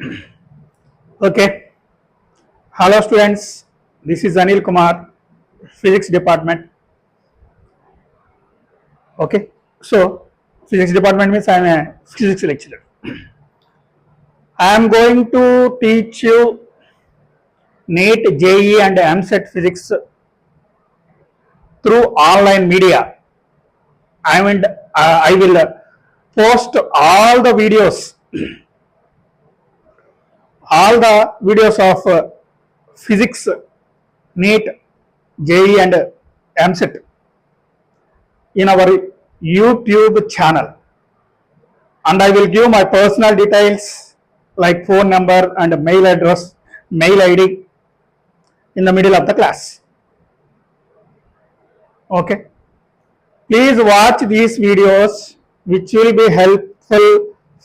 Okay. Hello students. This is Anil Kumar, Physics Department. Okay. So, Physics Department means I am a physics lecturer. I am going to teach you NEET, JEE and AMCET physics through online media. I will post all the videos of physics, NEET, JEE and AMCET in our YouTube channel, and I will give my personal details like phone number and mail address, mail ID in the middle of the class. Okay. Please watch these videos which will be helpful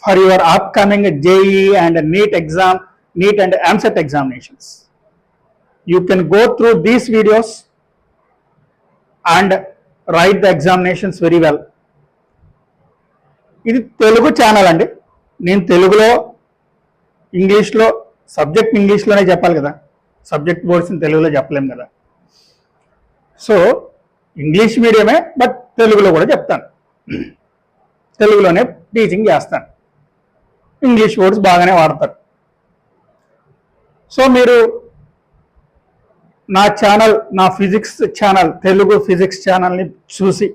for your upcoming JEE and NEET exam, NEET and AMCET examinations. You can go through these videos and write the examinations very well. ఇది Telugu channel అండి. నేను తెలుగులో ఇంగ్లీష్లో subject ఇంగ్లీష్లోనే చెప్పాలి కదా, subject బోర్డ్స్ని తెలుగులో చెప్పలేము కదా. సో ఇంగ్లీష్ మీడియమే, బట్ తెలుగులో కూడా చెప్తాను, తెలుగులోనే టీచింగ్ చేస్తాను. ఇంగ్లీష్ వర్డ్స్ బాగానే వాడతారు. సో మీరు నా ఛానల్, నా ఫిజిక్స్ ఛానల్, తెలుగు ఫిజిక్స్ ఛానల్ని చూసి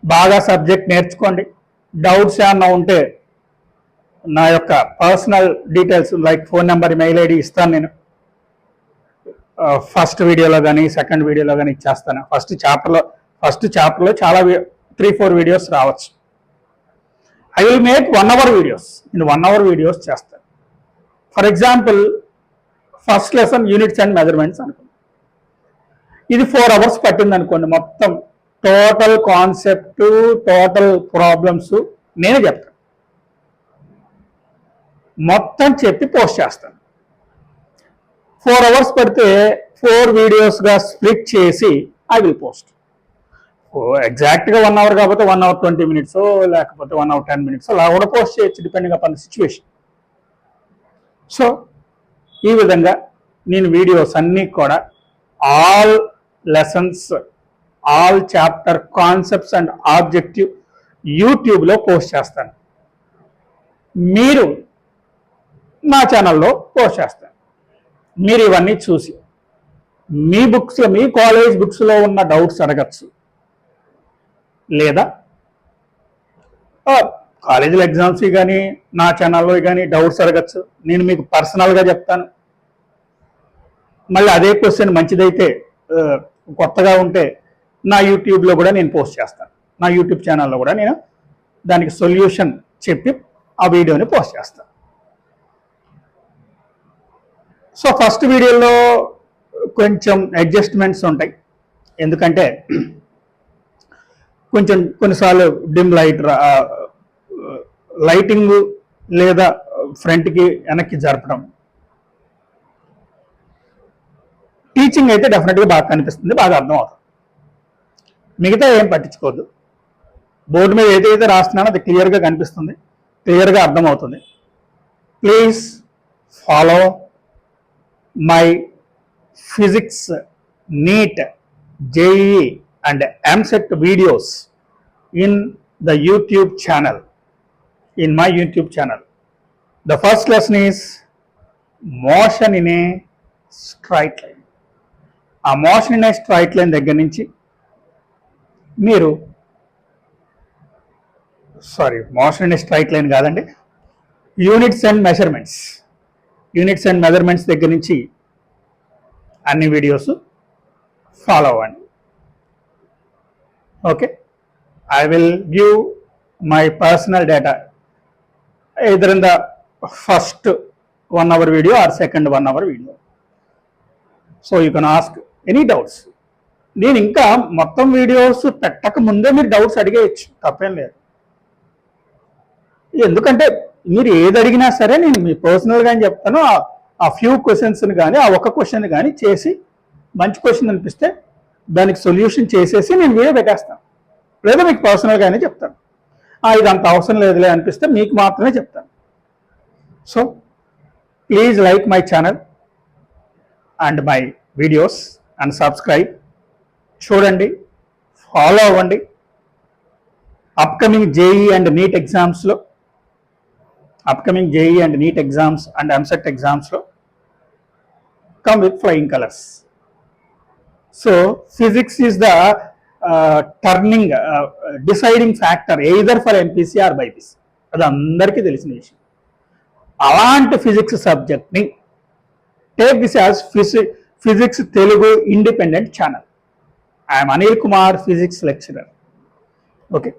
బాగా సబ్జెక్ట్ నేర్చుకోండి. డౌట్స్ ఏమన్నా ఉంటే నా యొక్క personal details like phone number, mail ID ఇస్తాను. నేను ఫస్ట్ వీడియోలో కానీ సెకండ్ వీడియోలో కానీ ఇచ్చేస్తాను. ఫస్ట్ చాప్టర్లో చాలా 3-4 వీడియోస్ రావచ్చు. I will make 1 hour videos. నేను 1 hour వీడియోస్ చేస్తాను. For example first lesson units and measurements అనుకోండి, ఇది 4 hours పట్టింది అనుకోండి. మొత్తం టోటల్ కాన్సెప్ట్, టోటల్ ప్రాబ్లమ్స్ నేనే చెప్తాను, మొత్తం చెప్పి పోస్ట్ చేస్తాను. 4 hours పడితే 4 వీడియోస్గా స్ప్లిట్ చేసి ఐ విల్ పోస్ట్. ఎగ్జాక్ట్గా 1 hour కాకపోతే 1 hour 20 minutes, లేకపోతే 1 hour 10 minutes అలా కూడా పోస్ట్ చేయొచ్చు, depending upon the situation. So ఈ విధంగా నేను వీడియోస్ అన్నీ కూడా all lessons, all chapter concepts and objective యూట్యూబ్లో పోస్ట్ చేస్తాను. మీరు నా ఛానల్లో పోస్ట్ చేస్తాను. మీరు ఇవన్నీ చూసి మీ బుక్స్లో, మీ కాలేజ్ బుక్స్లో ఉన్న డౌట్స్ అడగచ్చు, లేదా కాలేజీలో ఎగ్జామ్స్ కానీ నా ఛానల్లో కానీ డౌట్స్ అడగచ్చు. నేను మీకు పర్సనల్గా చెప్తాను. మళ్ళీ అదే క్వశ్చన్ మంచిదైతే, కొత్తగా ఉంటే నా యూట్యూబ్లో కూడా నేను పోస్ట్ చేస్తాను. నా యూట్యూబ్ ఛానల్లో కూడా నేను దానికి సొల్యూషన్ చెప్పి ఆ వీడియోని పోస్ట్ చేస్తాను. సో ఫస్ట్ వీడియోలో కొంచెం అడ్జస్ట్మెంట్స్ ఉంటాయి, ఎందుకంటే కొంచెం కొన్నిసార్లు డిమ్ లైటింగ్ లేదా ఫ్రంట్కి వెనక్కి జరపడం. టీచింగ్ అయితే డెఫినెట్గా బాగా కనిపిస్తుంది, బాగా అర్థం అవుతుంది. మిగతా ఏం పట్టించుకోవద్దు. బోర్డు మీద ఏదైతే రాస్తున్నానో అది క్లియర్గా కనిపిస్తుంది, క్లియర్గా అర్థమవుతుంది. Please follow my physics, NEET, JEE and AMCET videos in the YouTube channel, in my YouTube channel. The first lesson is motion in a straight line. ఆ motion in a straight line దగ్గర నుంచి మీరు motion in a straight line కాదండి, units and measurements దగ్గర నుంచి అన్ని videos follow అవ్వండి. Okay, I will give my personal data either in the first 1 hour video or second 1 hour video. So you can ask any doubts. నేను ఇంకా మొత్తం videos పెట్టక ముందే మీరు డౌట్స్ అడిగేయచ్చు, తప్పేం లేదు. ఎందుకంటే మీరు ఏది అడిగినా సరే నేను మీ పర్సనల్గా చెప్తాను. ఆ ఫ్యూ క్వశ్చన్స్ని కానీ, ఆ ఒక్క క్వశ్చన్ కానీ చేసి మంచి క్వశ్చన్ అనిపిస్తే దానికి సొల్యూషన్ చేసేసి నేను వీడియో పెట్టేస్తాను, లేదా మీకు పర్సనల్గానే చెప్తాను. ఇది అంత అవసరం లేదులే అనిపిస్తే మీకు మాత్రమే చెప్తాను. So please like my channel and my videos and subscribe. చూడండి, ఫాలో అవ్వండి. అప్కమింగ్ జేఈ అండ్ నీట్ ఎగ్జామ్స్లో, upcoming JEE and NEET exams and EAMCET ఎగ్జామ్స్లో come with flying colors. So physics is the turning deciding factor either for MPC or BIPC. అది అందరికీ తెలిసిన విషయం. అలాంటి physics సబ్జెక్ట్ని take this as physics Telugu independent channel. I'm Anil Kumar, physics lecturer. Okay,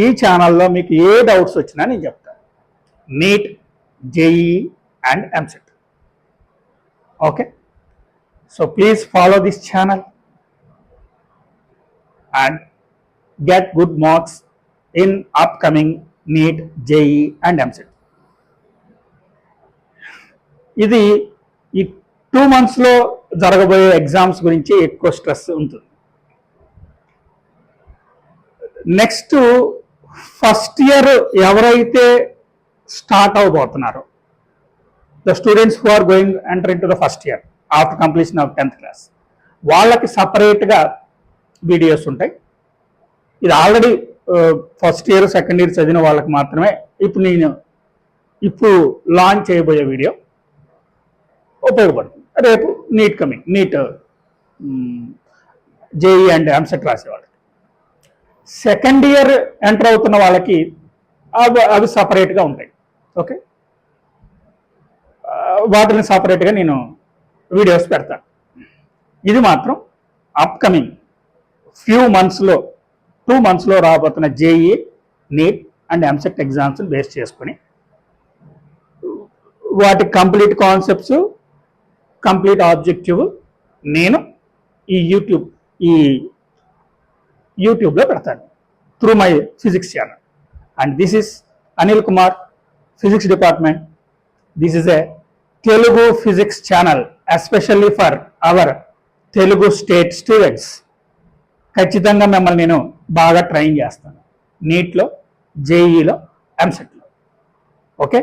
ఈ ఛానల్లో మీకు ఏ డౌట్స్ వచ్చినా నేను చెప్తాను. NEET, JEE and EAMCET. Okay, so please follow this channel and get good marks in upcoming NEET, JEE and MCET. ఇది ఈ 2 months లో జరగబోయే ఎగ్జామ్స్ గురించి ఎక్కువ స్ట్రెస్ ఉంటుంది. నెక్స్ట్ ఫస్ట్ ఇయర్ ఎవరైతే start అవబోతున్నారో, the students who are going enter into the first year after completion of 10th class, వాళ్ళకి సపరేట్గా వీడియోస్ ఉంటాయి. ఇది already first year second year చదివిన వాళ్ళకి మాత్రమే ఇప్పుడు లాంచ్ చేయబోయే వీడియో ఉపయోగపడుతుంది. రేపు నీట్ జేఈ అండ్ ఎంసెట్ రాసే వాళ్ళకి, సెకండ్ ఇయర్ ఎంటర్ అవుతున్న వాళ్ళకి అవి సపరేట్గా ఉంటాయి. ఓకే, వాటిని సపరేట్గా నేను వీడియోస్ పెడతాను. ఇది మాత్రం అప్కమింగ్ ఫ్యూ మంత్స్లో 2 monthsలో రాబోతున్న జేఈ, నీట్ అండ్ ఎంసెట్ ఎగ్జామ్స్ని బేస్ చేసుకొని వాటి కంప్లీట్ కాన్సెప్ట్స్, కంప్లీట్ ఆబ్జెక్టివ్ నేను ఈ యూట్యూబ్లో పెడతాను through my physics channel. And this is Anil Kumar, physics department. This is a Telugu physics channel especially for our Telugu state students. ఖచ్చితంగా మిమ్మల్ని నేను బాగా ట్రైన్ చేస్తాను నీట్లో, జేఈలో, ఎంసెట్లో. ఓకే.